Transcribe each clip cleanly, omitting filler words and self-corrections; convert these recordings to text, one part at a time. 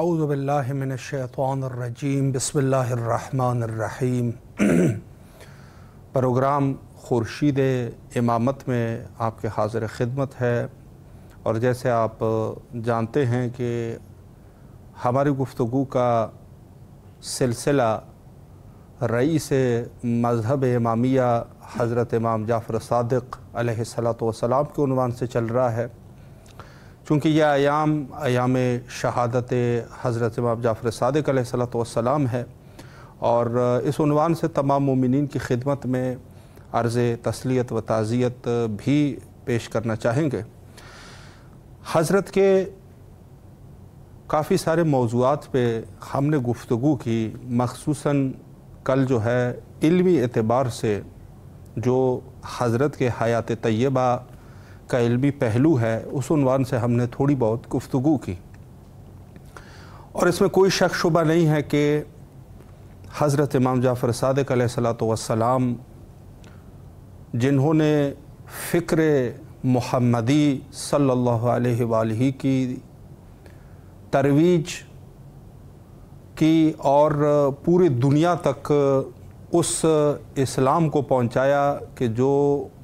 اعوذ باللہ من الشیطان الرجیم بسم اللہ الرحمن الرحیم۔ پروگرام خورشید امامت میں آپ کے حاضر خدمت ہے، اور جیسے آپ جانتے ہیں کہ ہماری گفتگو کا سلسلہ رئیس مذہب امامیہ حضرت امام جعفر صادق علیہ السلام کے عنوان سے چل رہا ہے۔ چونکہ یہ ایام شہادت حضرت امام جعفر صادق علیہ السلام ہے، اور اس عنوان سے تمام مومنین کی خدمت میں عرض تسلیت و تعزیت بھی پیش کرنا چاہیں گے۔ حضرت کے کافی سارے موضوعات پہ ہم نے گفتگو کی، مخصوصاً کل جو ہے علمی اعتبار سے جو حضرت کے حیات طیبہ کا علمی پہلو ہے، اس عنوان سے ہم نے تھوڑی بہت گفتگو کی، اور اس میں کوئی شک شبہ نہیں ہے کہ حضرت امام جعفر صادق علیہ السلام جنہوں نے فکر محمدی صلی اللہ علیہ وآلہ کی ترویج کی اور پوری دنیا تک اس اسلام کو پہنچایا کہ جو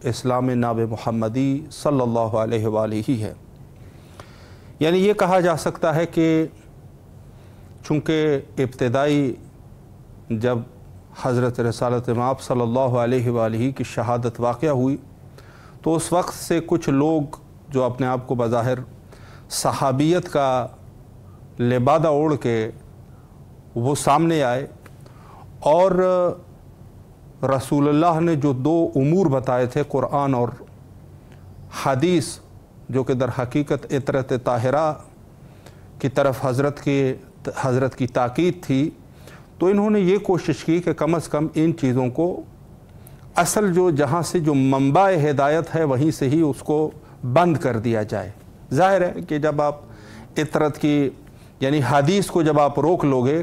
اسلام ناب محمدی صلی اللہ علیہ وآلہ ہے۔ یعنی یہ کہا جا سکتا ہے کہ چونکہ ابتدائی جب حضرت رسالت مآب صلی اللہ علیہ وآلہ کی شہادت واقع ہوئی، تو اس وقت سے کچھ لوگ جو اپنے آپ کو بظاہر صحابیت کا لبادہ اوڑھ کے وہ سامنے آئے، اور رسول اللہ نے جو دو امور بتائے تھے، قرآن اور حدیث، جو کہ در حقیقت عطرت طاہرہ کی طرف حضرت کی تاکید تھی، تو انہوں نے یہ کوشش کی کہ کم از کم ان چیزوں کو اصل جہاں سے جو منبع ہدایت ہے وہیں سے ہی اس کو بند کر دیا جائے۔ ظاہر ہے کہ جب آپ عطرت کی یعنی حدیث کو جب آپ روک لوگے،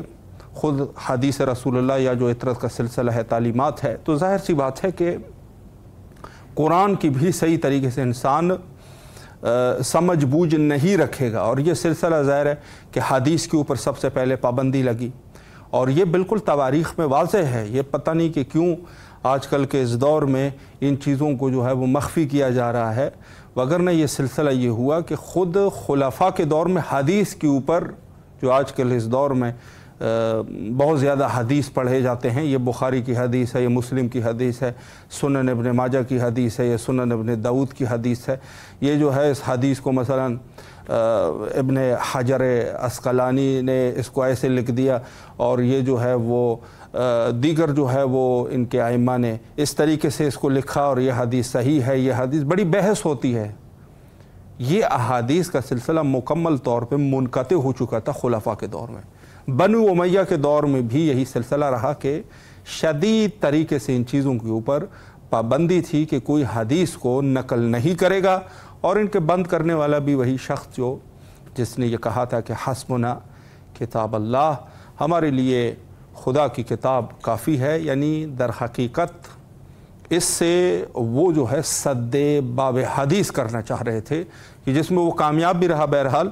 خود حدیث رسول اللہ یا جو عطرت کا سلسلہ ہے، تعلیمات ہے، تو ظاہر سی بات ہے کہ قرآن کی بھی صحیح طریقے سے انسان سمجھ بوجھ نہیں رکھے گا، اور یہ سلسلہ ظاہر ہے کہ حدیث کے اوپر سب سے پہلے پابندی لگی، اور یہ بالکل تواریخ میں واضح ہے۔ یہ پتہ نہیں کہ کیوں آج کل کے اس دور میں ان چیزوں کو جو ہے وہ مخفی کیا جا رہا ہے، وگرنہ یہ سلسلہ یہ ہوا کہ خود خلفاء کے دور میں حدیث کے اوپر، جو آج کل اس دور میں بہت زیادہ حدیث پڑھے جاتے ہیں، یہ بخاری کی حدیث ہے، یہ مسلم کی حدیث ہے، سنن ابن ماجہ کی حدیث ہے، یہ سنن ابن داؤد کی حدیث ہے، یہ جو ہے اس حدیث کو مثلا ابن حجر عسقلانی نے اس کو ایسے لکھ دیا، اور یہ جو ہے وہ دیگر جو ہے وہ ان کے ائمہ نے اس طریقے سے اس کو لکھا، اور یہ حدیث صحیح ہے، یہ حدیث، بڑی بحث ہوتی ہے۔ یہ احادیث کا سلسلہ مکمل طور پہ منقطع ہو چکا تھا خلفاء کے دور میں۔ بنو امیہ کے دور میں بھی یہی سلسلہ رہا کہ شدید طریقے سے ان چیزوں کے اوپر پابندی تھی کہ کوئی حدیث کو نقل نہیں کرے گا، اور ان کے بند کرنے والا بھی وہی شخص جس نے یہ کہا تھا کہ حسبنا کتاب اللہ، ہمارے لیے خدا کی کتاب کافی ہے۔ یعنی در حقیقت اس سے وہ جو ہے سد باب حدیث کرنا چاہ رہے تھے، کہ جس میں وہ کامیاب بھی رہا بہرحال،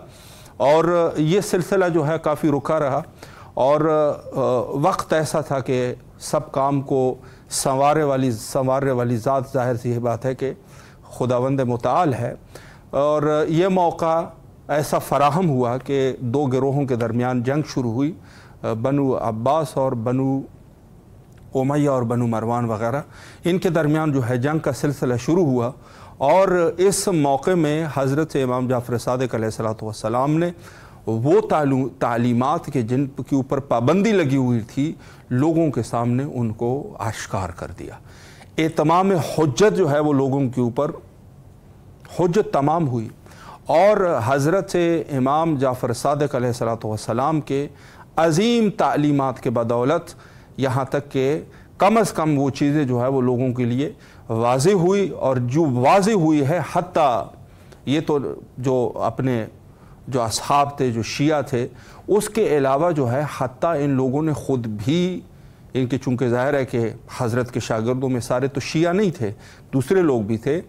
اور یہ سلسلہ جو ہے کافی رکا رہا، اور وقت ایسا تھا کہ سب کام کو سنوارنے والی ذات ظاہر سی بات ہے کہ خداوند متعال ہے، اور یہ موقع ایسا فراہم ہوا کہ دو گروہوں کے درمیان جنگ شروع ہوئی، بنو عباس اور بنو امیہ اور بنو مروان وغیرہ، ان کے درمیان جو ہے جنگ کا سلسلہ شروع ہوا، اور اس موقع میں حضرت امام جعفر صادق علیہ السلام نے وہ تعلیمات کے جن کے اوپر پابندی لگی ہوئی تھی، لوگوں کے سامنے ان کو آشکار کر دیا۔ اتمام حجت جو ہے وہ لوگوں کے اوپر حجت تمام ہوئی، اور حضرت امام جعفر صادق علیہ السلام کے عظیم تعلیمات کے بدولت یہاں تک کہ کم از کم وہ چیزیں جو ہے وہ لوگوں کے لیے واضح ہوئی، اور جو واضح ہوئی ہے حتیٰ یہ تو جو اصحاب تھے، جو شیعہ تھے، اس کے علاوہ جو ہے حتیٰ ان لوگوں نے خود بھی، ان کے چونکہ ظاہر ہے کہ حضرت کے شاگردوں میں سارے تو شیعہ نہیں تھے، دوسرے لوگ بھی تھے،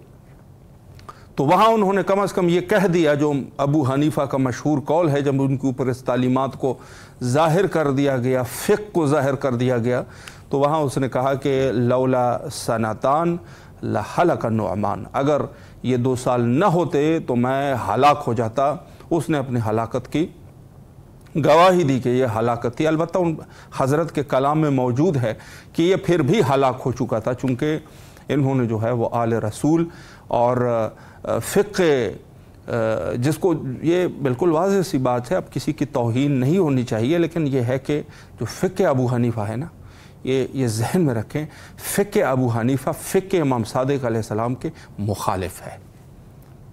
تو وہاں انہوں نے کم از کم یہ کہہ دیا جو ابو حنیفہ کا مشہور قول ہے، جب ان کے اوپر اس تعلیمات کو ظاہر کر دیا گیا، فقہ کو ظاہر کر دیا گیا، تو وہاں اس نے کہا کہ لولا سنتان لہلک النعمان، اگر یہ 2 سال نہ ہوتے تو میں ہلاک ہو جاتا۔ اس نے اپنی ہلاکت کی گواہی دی کہ یہ ہلاکت تھی۔ البتہ ان حضرت کے کلام میں موجود ہے کہ یہ پھر بھی ہلاک ہو چکا تھا، چونکہ انہوں نے جو ہے وہ آل رسول اور فقہ، جس کو یہ بالکل واضح سی بات ہے، اب کسی کی توہین نہیں ہونی چاہیے، لیکن یہ ہے کہ جو فقہ ابو حنیفہ ہے نا، یہ ذہن میں رکھیں، فقہ ابو حنیفہ فقہ امام صادق علیہ السلام کے مخالف ہے۔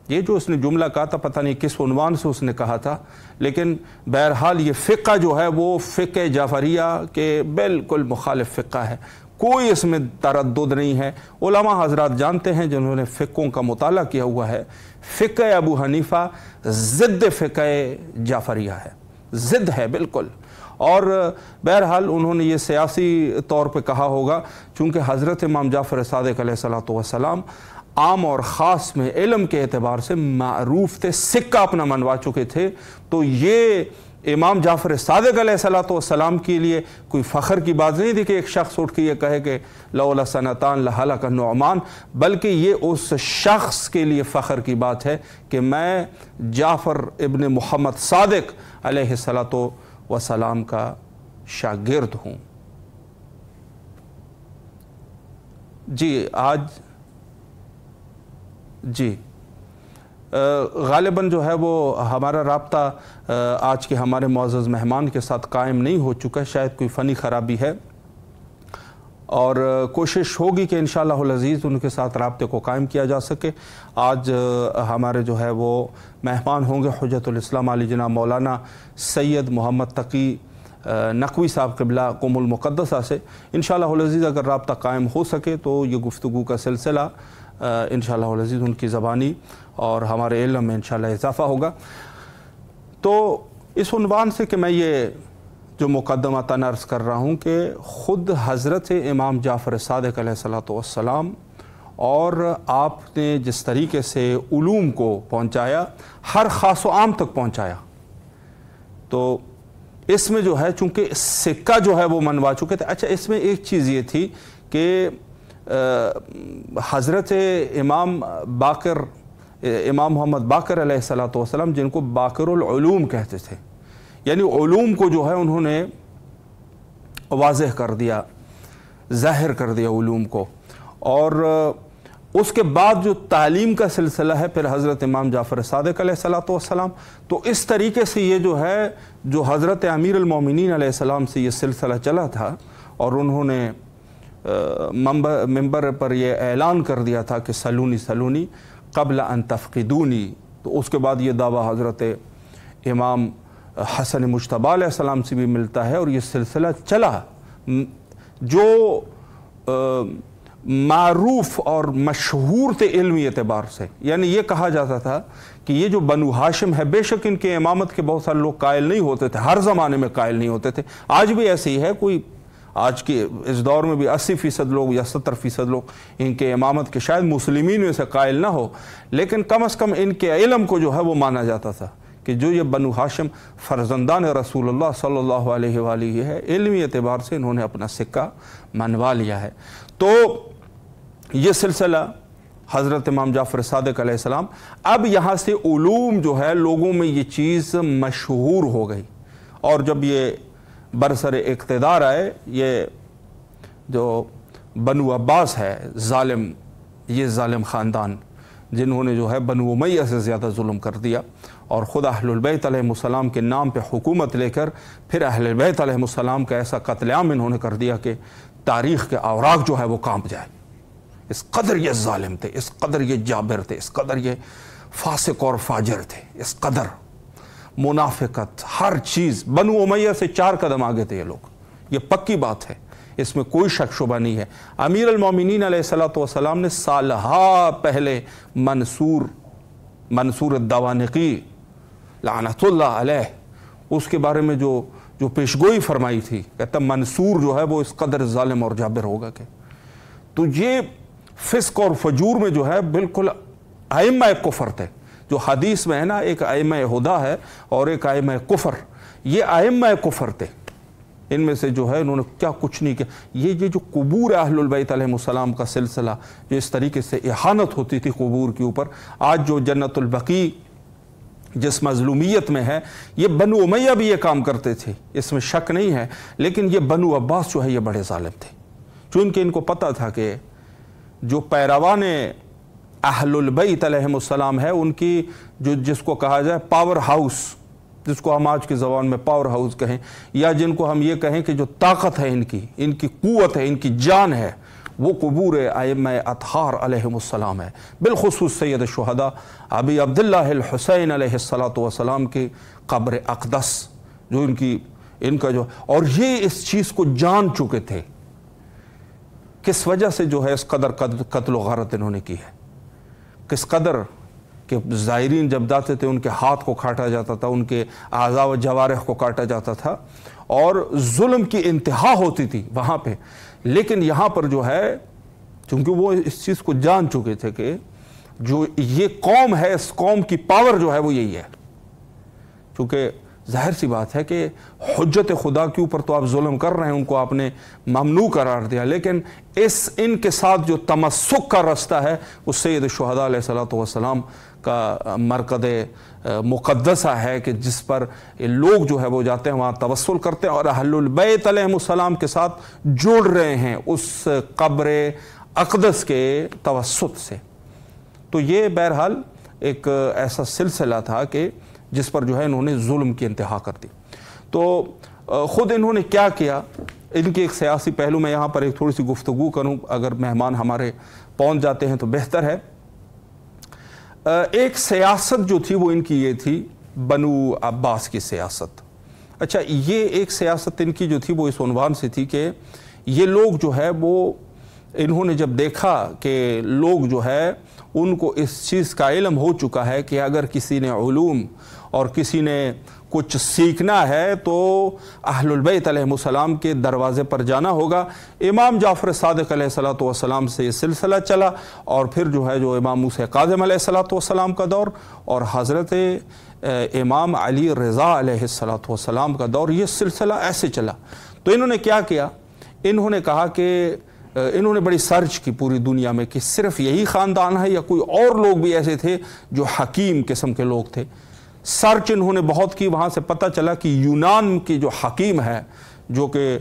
یہ جو اس نے جملہ کہا تھا، پتہ نہیں کس عنوان سے اس نے کہا تھا، لیکن بہرحال یہ فقہ جو ہے وہ فقہ جعفریہ کے بالکل مخالف فقہ ہے، کوئی اس میں تردد نہیں ہے۔ علماء حضرات جانتے ہیں جنہوں نے فقہوں کا مطالعہ کیا ہوا ہے، فقہ ابو حنیفہ ضد فقہ جعفریہ ہے، ضد ہے بالکل۔ اور بہرحال انہوں نے یہ سیاسی طور پہ کہا ہوگا، چونکہ حضرت امام جعفر صادق علیہ السلام عام اور خاص میں علم کے اعتبار سے معروف تھے، سکہ اپنا منوا چکے تھے، تو یہ امام جعفر صادق علیہ السلام کے لیے کوئی فخر کی بات نہیں تھی کہ ایک شخص اٹھ کے یہ کہے کہ لولا سنتان لہلک النعمان، بلکہ یہ اس شخص کے لیے فخر کی بات ہے کہ میں جعفر ابن محمد صادق علیہ السلام کا شاگرد ہوں۔ جی جی غالباً جو ہے وہ ہمارا رابطہ آج کے ہمارے معزز مہمان کے ساتھ قائم نہیں ہو چکا ہے، شاید کوئی فنی خرابی ہے، اور کوشش ہوگی کہ انشاءاللہ العزیز ان کے ساتھ رابطے کو قائم کیا جا سکے۔ آج ہمارے جو ہے وہ مہمان ہوں گے حجت الاسلام علی جناب مولانا سید محمد تقی نقوی صاحب قبلہ قم المقدسہ سے۔ انشاءاللہ العزیز اگر رابطہ قائم ہو سکے تو یہ گفتگو کا سلسلہ انشاءاللہ العزیز ان کی زبانی اور ہمارے علم میں انشاءاللہ اضافہ ہوگا۔ تو اس عنوان سے کہ میں یہ جو مقدمہ عرض کر رہا ہوں کہ خود حضرت امام جعفر صادق علیہ السلام اور آپ نے جس طریقے سے علوم کو پہنچایا، ہر خاص و عام تک پہنچایا، تو اس میں جو ہے چونکہ سکہ جو ہے وہ منوا چکے تھے۔ اچھا، اس میں ایک چیز یہ تھی کہ حضرت امام محمد باقر علیہ السلام، جن کو باقر العلوم کہتے تھے، یعنی علوم کو جو ہے انہوں نے واضح کر دیا، ظاہر کر دیا علوم کو، اور اس کے بعد جو تعلیم کا سلسلہ ہے پھر حضرت امام جعفر صادق علیہ السلام، تو اس طریقے سے یہ جو ہے جو حضرت امیر المومنین علیہ السلام سے یہ سلسلہ چلا تھا، اور انہوں نے ممبر پر یہ اعلان کر دیا تھا کہ سلونی قبل ان تفقدونی، تو اس کے بعد یہ دعویٰ حضرت امام حسن مجتبی علیہ السلام سے بھی ملتا ہے، اور یہ سلسلہ چلا جو معروف اور مشہور تھے علمی اعتبار سے۔ یعنی یہ کہا جاتا تھا کہ یہ جو بنو ہاشم ہے، بے شک ان کے امامت کے بہت سارے لوگ قائل نہیں ہوتے تھے، ہر زمانے میں قائل نہیں ہوتے تھے، آج بھی ایسے ہی ہے، کوئی آج کے اس دور میں بھی 80% لوگ یا 70% لوگ ان کے امامت کے شاید مسلمین میں سے قائل نہ ہو، لیکن کم از کم ان کے علم کو جو ہے وہ مانا جاتا تھا کہ جو یہ بنو ہاشم فرزندان رسول اللہ صلی اللہ علیہ وآلہ ہے، علمی اعتبار سے انہوں نے اپنا سکہ منوا لیا ہے۔ تو یہ سلسلہ حضرت امام جعفر صادق علیہ السلام، اب یہاں سے علوم جو ہے لوگوں میں یہ چیز مشہور ہو گئی، اور جب یہ برسر اقتدار آئے، یہ جو بنو عباس ہے ظالم، یہ ظالم خاندان جنہوں نے جو ہے بنو امیہ سے زیادہ ظلم کر دیا، اور خود اہل البیت علیہ السلام کے نام پہ حکومت لے کر پھر اہل البیت علیہ السلام کا ایسا قتل عام انہوں نے کر دیا کہ تاریخ کے اوراق جو ہے وہ کانپ جائے۔ اس قدر یہ ظالم تھے، اس قدر یہ جابر تھے، اس قدر یہ فاسق اور فاجر تھے، اس قدر منافقت، ہر چیز۔ بنو امیہ سے 4 قدم آگے تھے یہ لوگ، یہ پکی بات ہے، اس میں کوئی شک شبہ نہیں ہے۔ امیر المومنین علیہ السلام نے سالہا پہلے منصور الدوانقی لعنت اللہ علیہ، اس کے بارے میں جو پیشگوئی فرمائی تھی، کہتا منصور جو ہے وہ اس قدر ظالم اور جابر ہوگا کہ، تو یہ فسق اور فجور میں جو ہے بالکل ائمہ کفر تھے. جو حدیث میں ہے نا ایک ائمہ ہدا ہے اور ایک ائمہ کفر, یہ ائمہ کفر تھے. ان میں سے جو ہے انہوں نے کیا کچھ نہیں کیا. یہ جو قبور اہل البیت علیہ السلام کا سلسلہ جو اس طریقے سے احانت ہوتی تھی قبور کے اوپر, آج جو جنت البقیع جس مظلومیت میں ہے, یہ بنو امیہ بھی یہ کام کرتے تھے, اس میں شک نہیں ہے. لیکن یہ بنو عباس جو ہے یہ بڑے ظالم تھے, چونکہ ان کو پتہ تھا کہ جو پیروان اہل البیت علیہ السلام ہے ان کی جس کو کہا جائے پاور ہاؤس, جس کو ہم آج کی زبان میں پاور ہاؤس کہیں, یا جن کو ہم یہ کہیں کہ جو طاقت ہے ان کی قوت ہے, ان کی جان ہے, وہ قبور ائمہ اطہار علیہ السلام ہے. بالخصوص سید الشہداء ابی عبداللہ الحسین علیہ السلام کی قبر اقدس, جو ان کا جو, اور یہ اس چیز کو جان چکے تھے. کس وجہ سے جو ہے اس قدر قتل و غارت انہوں نے کی ہے, کس قدر کہ زائرین جب جاتے تھے ان کے ہاتھ کو کاٹا جاتا تھا, ان کے اعضاء و جوارح کو کاٹا جاتا تھا, اور ظلم کی انتہا ہوتی تھی وہاں پہ. لیکن یہاں پر جو ہے چونکہ وہ اس چیز کو جان چکے تھے کہ جو یہ قوم ہے, اس قوم کی پاور جو ہے وہ یہی ہے. چونکہ ظاہر سی بات ہے کہ حجت خدا کے اوپر تو آپ ظلم کر رہے ہیں, ان کو آپ نے ممنوع قرار دیا, لیکن ان کے ساتھ جو تمسک کا رستہ ہے وہ سید الشہداء علیہ السلام کا مرکز مقدسہ ہے, کہ جس پر لوگ جو ہے وہ جاتے ہیں, وہاں توسل کرتے ہیں اور اہل البیت علیہ السلام کے ساتھ جوڑ رہے ہیں اس قبر اقدس کے توسط سے. تو یہ بہرحال ایک ایسا سلسلہ تھا کہ جس پر جو ہے انہوں نے ظلم کی انتہا کر دی. تو خود انہوں نے کیا کیا, ان کے ایک سیاسی پہلو میں یہاں پر ایک تھوڑی سی گفتگو کروں, اگر مہمان ہمارے پہنچ جاتے ہیں تو بہتر ہے. ایک سیاست جو تھی وہ ان کی یہ تھی بنو عباس کی سیاست. اچھا, یہ ایک سیاست ان کی جو تھی وہ اس عنوان سے تھی کہ یہ لوگ جو ہے وہ انہوں نے جب دیکھا کہ لوگ جو ہے ان کو اس چیز کا علم ہو چکا ہے کہ اگر کسی نے علوم اور کسی نے کچھ سیکھنا ہے تو اہل البیت علیہ السلام کے دروازے پر جانا ہوگا. امام جعفر صادق علیہ السلام سے یہ سلسلہ چلا, اور پھر جو ہے جو امام موسیٰ کاظم علیہ السلام کا دور اور حضرت امام علی رضا علیہ السلام کا دور, یہ سلسلہ ایسے چلا. تو انہوں نے کیا کیا, انہوں نے کہا کہ انہوں نے بڑی سرچ کی پوری دنیا میں کہ صرف یہی خاندان ہے یا کوئی اور لوگ بھی ایسے تھے جو حکیم قسم کے لوگ تھے. سرچ انہوں نے بہت کی, وہاں سے پتہ چلا کہ یونان کی جو حکیم ہے, جو کہ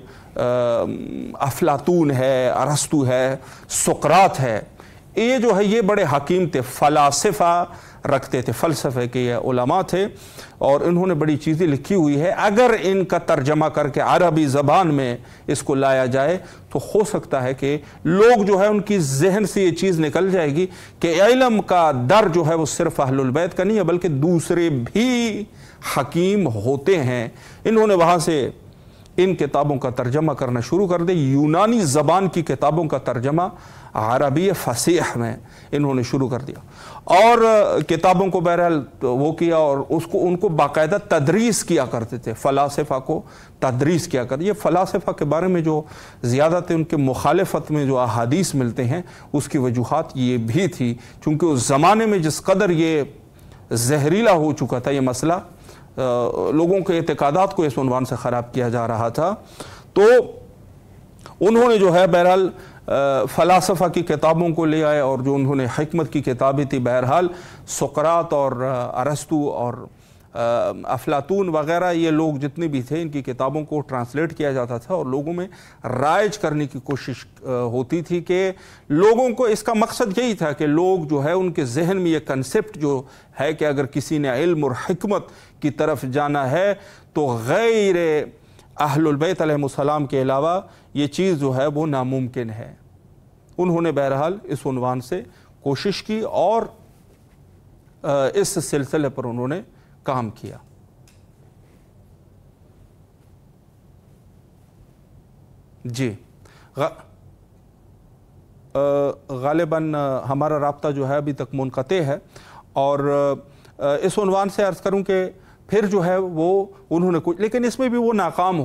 افلاطون ہے, ارسطو ہے, سقراط ہے, یہ جو ہے یہ بڑے حکیم تھے, فلاسفہ رکھتے تھے, فلسفے کے یہ علماء تھے, اور انہوں نے بڑی چیزیں لکھی ہوئی ہے. اگر ان کا ترجمہ کر کے عربی زبان میں اس کو لایا جائے تو ہو سکتا ہے کہ لوگ جو ہے ان کی ذہن سے یہ چیز نکل جائے گی کہ علم کا در جو ہے وہ صرف اہل البیت کا نہیں ہے بلکہ دوسرے بھی حکیم ہوتے ہیں. انہوں نے وہاں سے ان کتابوں کا ترجمہ کرنا شروع کر دے. یونانی زبان کی کتابوں کا ترجمہ عربی فصیح میں انہوں نے شروع کر دیا, اور کتابوں کو بہرحال وہ کیا, اور ان کو باقاعدہ تدریس کیا کرتے تھے, فلاسفہ کو تدریس کیا کرتے. یہ فلاسفہ کے بارے میں جو زیادہ تھے ان کے مخالفت میں جو احادیث ملتے ہیں اس کی وجوہات یہ بھی تھی, چونکہ اس زمانے میں جس قدر یہ زہریلا ہو چکا تھا یہ مسئلہ, لوگوں کے اعتقادات کو اس عنوان سے خراب کیا جا رہا تھا. تو انہوں نے جو ہے بہرحال فلاسفہ کی کتابوں کو لے آئے, اور جو انہوں نے حکمت کی کتابیں تھی بہرحال سقراط اور ارسطو اور افلاطون وغیرہ یہ لوگ جتنے بھی تھے ان کی کتابوں کو ٹرانسلیٹ کیا جاتا تھا, اور لوگوں میں رائج کرنے کی کوشش ہوتی تھی کہ لوگوں کو اس کا مقصد یہی تھا کہ لوگ جو ہے ان کے ذہن میں یہ کنسپٹ جو ہے کہ اگر کسی نے علم اور حکمت کی طرف جانا ہے تو غیر اہل البیت علیہ السلام کے علاوہ یہ چیز جو ہے وہ ناممکن ہے. انہوں نے بہرحال اس عنوان سے کوشش کی اور اس سلسلے پر انہوں نے کام کیا. جی, غالباً ہمارا رابطہ جو ہے ابھی تک منقطع ہے, اور اس عنوان سے عرض کروں کہ پھر جو ہے وہ انہوں نے لیکن اس میں بھی وہ ناکام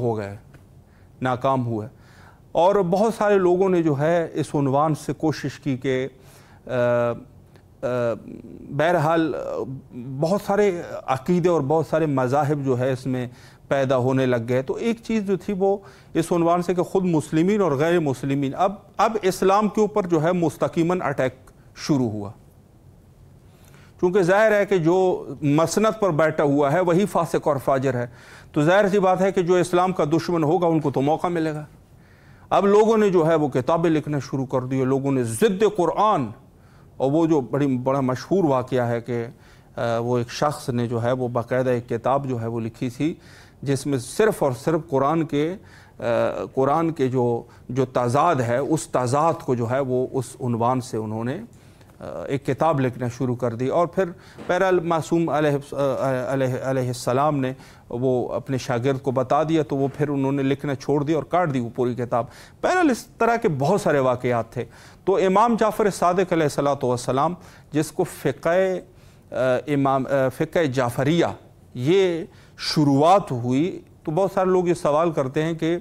ہوئے, اور بہت سارے لوگوں نے جو ہے اس عنوان سے کوشش کی کہ بہرحال بہت سارے عقیدے اور بہت سارے مذاہب جو ہے اس میں پیدا ہونے لگ گئے. تو ایک چیز جو تھی وہ اس عنوان سے کہ خود مسلمین اور غیر مسلمین اب اسلام کے اوپر جو ہے مستقیماً اٹیک شروع ہوا، چونکہ ظاہر ہے کہ جو مسند پر بیٹھا ہوا ہے وہی فاسق اور فاجر ہے. تو ظاہر سی بات ہے کہ جو اسلام کا دشمن ہوگا ان کو تو موقع ملے گا. اب لوگوں نے جو ہے وہ کتابیں لکھنا شروع کر دی، لوگوں نے ضد قرآن، اور وہ جو بڑا مشہور واقعہ ہے کہ وہ ایک شخص نے جو ہے وہ باقاعدہ ایک کتاب جو ہے وہ لکھی تھی جس میں صرف اور صرف قرآن کے جو تضاد ہے اس تضاد کو جو ہے وہ اس عنوان سے انہوں نے ایک کتاب لکھنا شروع کر دی. اور پھر بہرحال معصوم علیہ السلام نے وہ اپنے شاگرد کو بتا دیا تو وہ پھر انہوں نے لکھنا چھوڑ دیا اور کاٹ دی وہ پوری کتاب. بہرحال اس طرح کے بہت سارے واقعات تھے. تو امام جعفر صادق علیہ السلام جس کو فقہ جعفریہ یہ شروعات ہوئی، تو بہت سارے لوگ یہ سوال کرتے ہیں کہ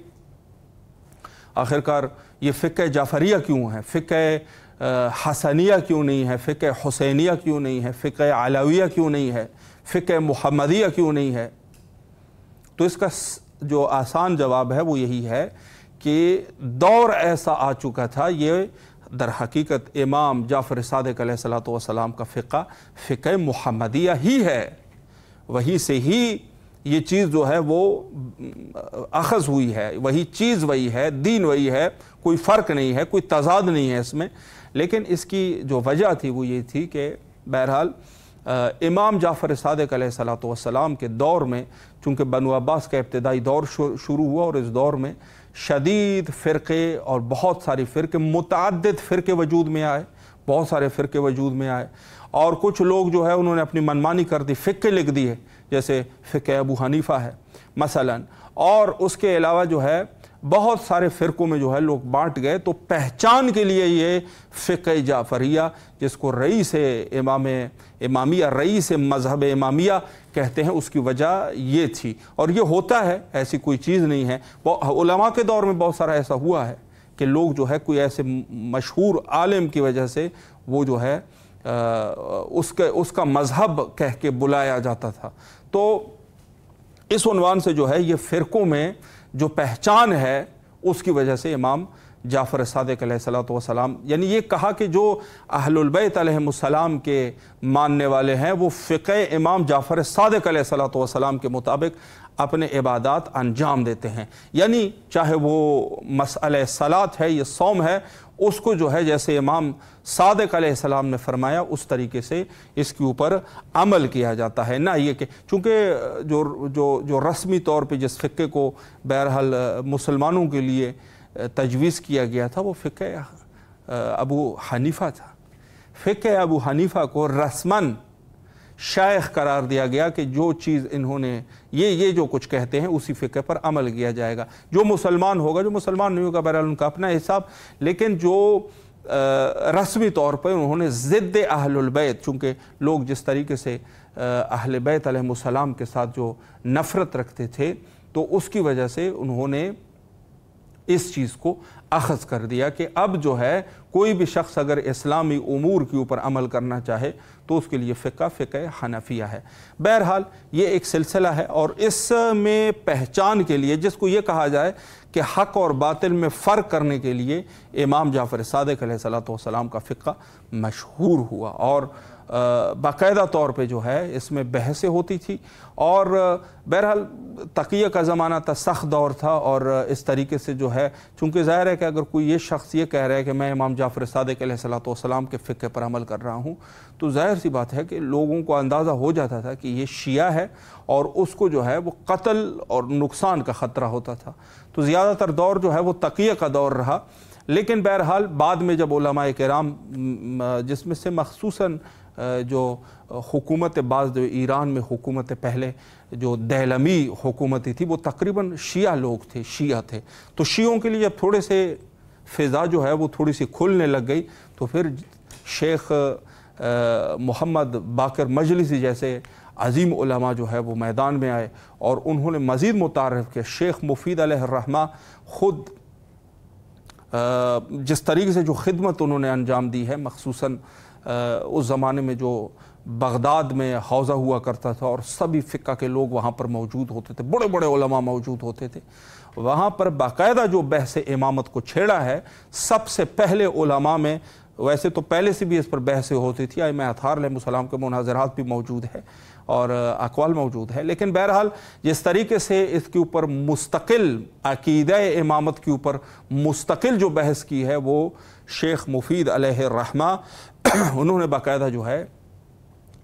آخرکار یہ فقہ جعفریہ کیوں ہے، فقہ حسنیہ کیوں نہیں ہے، فقہ حسینیہ کیوں نہیں ہے، فقہ علویہ کیوں نہیں ہے، فقہ محمدیہ کیوں نہیں ہے؟ تو اس کا جو آسان جواب ہے وہ یہی ہے کہ دور ایسا آ چکا تھا، یہ در حقیقت امام جعفر صادق علیہ السلام کا فقہ محمدیہ ہی ہے. وہی سے ہی یہ چیز جو ہے وہ اخذ ہوئی ہے، وہی چیز وہی ہے، دین وہی ہے، کوئی فرق نہیں ہے، کوئی تضاد نہیں ہے اس میں. لیکن اس کی جو وجہ تھی وہ یہ تھی کہ بہرحال امام جعفر صادق علیہ السلام کے دور میں چونکہ بنو عباس کا ابتدائی دور شروع ہوا، اور اس دور میں شدید فرقے اور بہت ساری فرقے، متعدد فرقے وجود میں آئے، بہت سارے فرقے وجود میں آئے. اور کچھ لوگ جو ہے انہوں نے اپنی منمانی کر دی، فقہ لکھ دی ہے، جیسے فقہ ابو حنیفہ ہے مثلا. اور اس کے علاوہ جو ہے بہت سارے فرقوں میں جو ہے لوگ بانٹ گئے. تو پہچان کے لیے یہ فقہ جعفریہ جس کو رئیس امامیہ، رئیس مذہب امامیہ کہتے ہیں، اس کی وجہ یہ تھی. اور یہ ہوتا ہے، ایسی کوئی چیز نہیں ہے. علماء کے دور میں بہت سارا ایسا ہوا ہے کہ لوگ جو ہے کوئی ایسے مشہور عالم کی وجہ سے وہ جو ہے اس کا مذہب کہہ کے بلایا جاتا تھا. تو اس عنوان سے جو ہے یہ فرقوں میں جو پہچان ہے اس کی وجہ سے امام جعفر صادق علیہ السلام، یعنی یہ کہا کہ جو اہل البیت علیہم السلام کے ماننے والے ہیں وہ فقہ امام جعفر صادق علیہ السلام کے مطابق اپنے عبادات انجام دیتے ہیں. یعنی چاہے وہ مسئلہ صلاۃ ہے، یہ صوم ہے، اس کو جو ہے جیسے امام صادق علیہ السلام نے فرمایا اس طریقے سے اس کے اوپر عمل کیا جاتا ہے. نہ یہ کہ چونکہ جو رسمی طور پہ جس فقہ کو بہرحال مسلمانوں کے لیے تجویز کیا گیا تھا وہ فقہ ابو حنیفہ تھا. فقہ ابو حنیفہ کو رسماً شیخ قرار دیا گیا کہ جو چیز انہوں نے یہ جو کچھ کہتے ہیں اسی فقہ پر عمل کیا جائے گا. جو مسلمان ہوگا، جو مسلمان نہیں ہوگا بہرحال ان کا اپنا حساب. لیکن جو رسمی طور پر انہوں نے ضد اہل البیت، چونکہ لوگ جس طریقے سے اہل بیت علیہ السلام کے ساتھ جو نفرت رکھتے تھے تو اس کی وجہ سے انہوں نے اس چیز کو اخذ کر دیا کہ اب جو ہے کوئی بھی شخص اگر اسلامی امور کے اوپر عمل کرنا چاہے تو اس کے لیے فقہ حنفیہ ہے. بہرحال یہ ایک سلسلہ ہے، اور اس میں پہچان کے لیے جس کو یہ کہا جائے کہ حق اور باطل میں فرق کرنے کے لیے امام جعفر صادق علیہ السلام کا فقہ مشہور ہوا، اور باقاعدہ طور پہ جو ہے اس میں بحثیں ہوتی تھی. اور بہرحال تقیہ کا زمانہ تھا، سخت دور تھا، اور اس طریقے سے جو ہے چونکہ ظاہر ہے کہ اگر کوئی یہ شخص یہ کہہ رہا ہے کہ میں امام جعفر صادق علیہ السلام کے فقہ پر عمل کر رہا ہوں تو ظاہر سی بات ہے کہ لوگوں کو اندازہ ہو جاتا تھا کہ یہ شیعہ ہے، اور اس کو جو ہے وہ قتل اور نقصان کا خطرہ ہوتا تھا. تو زیادہ تر دور جو ہے وہ تقیہ کا دور رہا. لیکن بہرحال بعد میں جب علماء کرام جس میں سے مخصوصاً جو حکومت بعض جو ایران میں حکومت پہلے جو دیلمی حکومتی تھی وہ تقریباً شیعہ لوگ تھے، شیعہ تھے. تو شیعوں کے لیے جب تھوڑے سے فضا جو ہے وہ تھوڑی سی کھلنے لگ گئی تو پھر شیخ محمد باقر مجلسی جیسے عظیم علماء جو ہے وہ میدان میں آئے، اور انہوں نے مزید متعارف کیا. شیخ مفید علیہ الرحمہ خود جس طریقے سے جو خدمت انہوں نے انجام دی ہے، مخصوصاً اس زمانے میں جو بغداد میں حوزہ ہوا کرتا تھا اور سبھی فقہ کے لوگ وہاں پر موجود ہوتے تھے، بڑے بڑے علماء موجود ہوتے تھے، وہاں پر باقاعدہ جو بحث امامت کو چھیڑا ہے، سب سے پہلے علماء میں، ویسے تو پہلے سے بھی اس پر بحثیں ہوتی تھی، ائمہ اطہار علیہ السلام کے مناظرات بھی موجود ہے اور اقوال موجود ہے، لیکن بہرحال جس طریقے سے اس کے اوپر مستقل عقیدہ امامت کے اوپر مستقل جو بحث کی ہے وہ شیخ مفید علیہ الرحمہ انہوں نے باقاعدہ جو ہے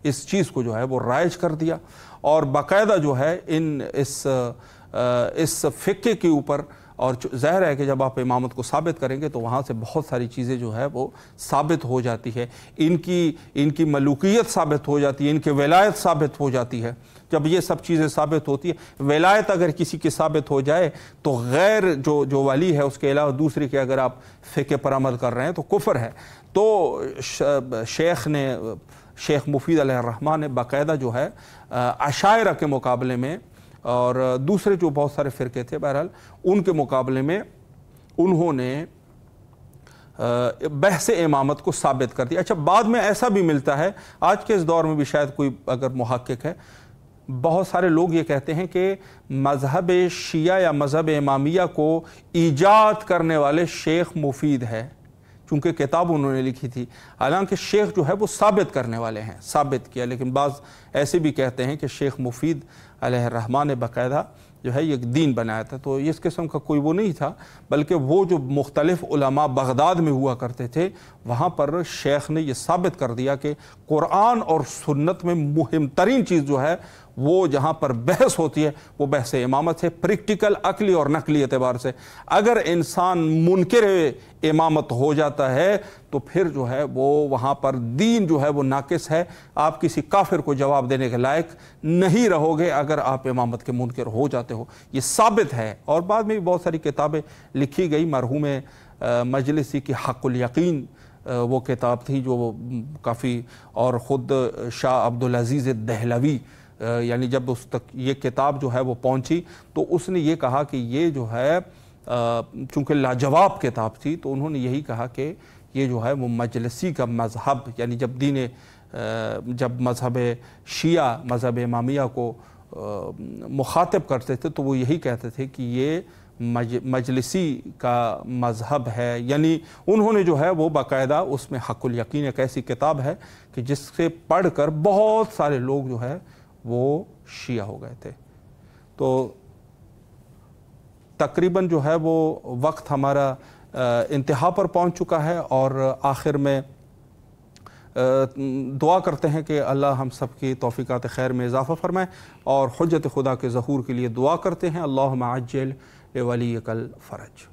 اس چیز کو جو ہے وہ رائج کر دیا، اور باقاعدہ جو ہے اس فقہ کے اوپر، اور ظاہر ہے کہ جب آپ امامت کو ثابت کریں گے تو وہاں سے بہت ساری چیزیں جو ہے وہ ثابت ہو جاتی ہے، ان کی ملوکیت ثابت ہو جاتی ہے، ان کی ولایت ثابت ہو جاتی ہے۔ جب یہ سب چیزیں ثابت ہوتی ہے، ولایت اگر کسی کی ثابت ہو جائے تو غیر جو ولی ہے اس کے علاوہ دوسری کے اگر آپ فقہ پر عمل کر رہے ہیں تو کفر ہے۔ تو شیخ مفید علیہ الرحمہ نے باقاعدہ جو ہے اشاعرہ کے مقابلے میں اور دوسرے جو بہت سارے فرقے تھے بہرحال ان کے مقابلے میں انہوں نے بحث امامت کو ثابت کر دیا۔ اچھا، بعد میں ایسا بھی ملتا ہے، آج کے اس دور میں بھی شاید کوئی اگر محقق ہے، بہت سارے لوگ یہ کہتے ہیں کہ مذہب شیعہ یا مذہب امامیہ کو ایجاد کرنے والے شیخ مفید ہے، چونکہ کتاب انہوں نے لکھی تھی، حالانکہ شیخ جو ہے وہ ثابت کرنے والے ہیں، ثابت کیا، لیکن بعض ایسے بھی کہتے ہیں کہ شیخ مفید علیہ الرحمہ نے باقاعدہ جو ہے ایک دین بنایا تھا۔ تو اس قسم کا کوئی وہ نہیں تھا، بلکہ وہ جو مختلف علماء بغداد میں ہوا کرتے تھے، وہاں پر شیخ نے یہ ثابت کر دیا کہ قرآن اور سنت میں مہم ترین چیز جو ہے وہ جہاں پر بحث ہوتی ہے وہ بحث امامت ہے، پریکٹیکل، عقلی اور نقلی اعتبار سے۔ اگر انسان منکر امامت ہو جاتا ہے تو پھر جو ہے وہ وہاں پر دین جو ہے وہ ناقص ہے، آپ کسی کافر کو جواب دینے کے لائق نہیں رہو گے اگر آپ امامت کے منکر ہو جاتے ہو، یہ ثابت ہے۔ اور بعد میں بھی بہت ساری کتابیں لکھی گئی، مرحوم مجلسی کی حق الیقین وہ کتاب تھی جو کافی، اور خود شاہ عبدالعزیز دہلوی، یعنی جب اس تک یہ کتاب جو ہے وہ پہنچی تو اس نے یہ کہا کہ یہ جو ہے چونکہ لاجواب کتاب تھی تو انہوں نے یہی کہا کہ یہ جو ہے وہ مجلسی کا مذہب، یعنی جب مذہب شیعہ مذہب امامیہ کو مخاطب کرتے تھے تو وہ یہی کہتے تھے کہ یہ مجلسی کا مذہب ہے، یعنی انہوں نے جو ہے وہ باقاعدہ اس میں حق الیقین ایک ایسی کتاب ہے کہ جس سے پڑھ کر بہت سارے لوگ جو ہے وہ شیعہ ہو گئے تھے۔ تو تقریباً جو ہے وہ وقت ہمارا انتہا پر پہنچ چکا ہے، اور آخر میں دعا کرتے ہیں کہ اللہ ہم سب کی توفیقات خیر میں اضافہ فرمائے، اور حجت خدا کے ظہور کے لیے دعا کرتے ہیں، اللہم عجل لولیک الفرج۔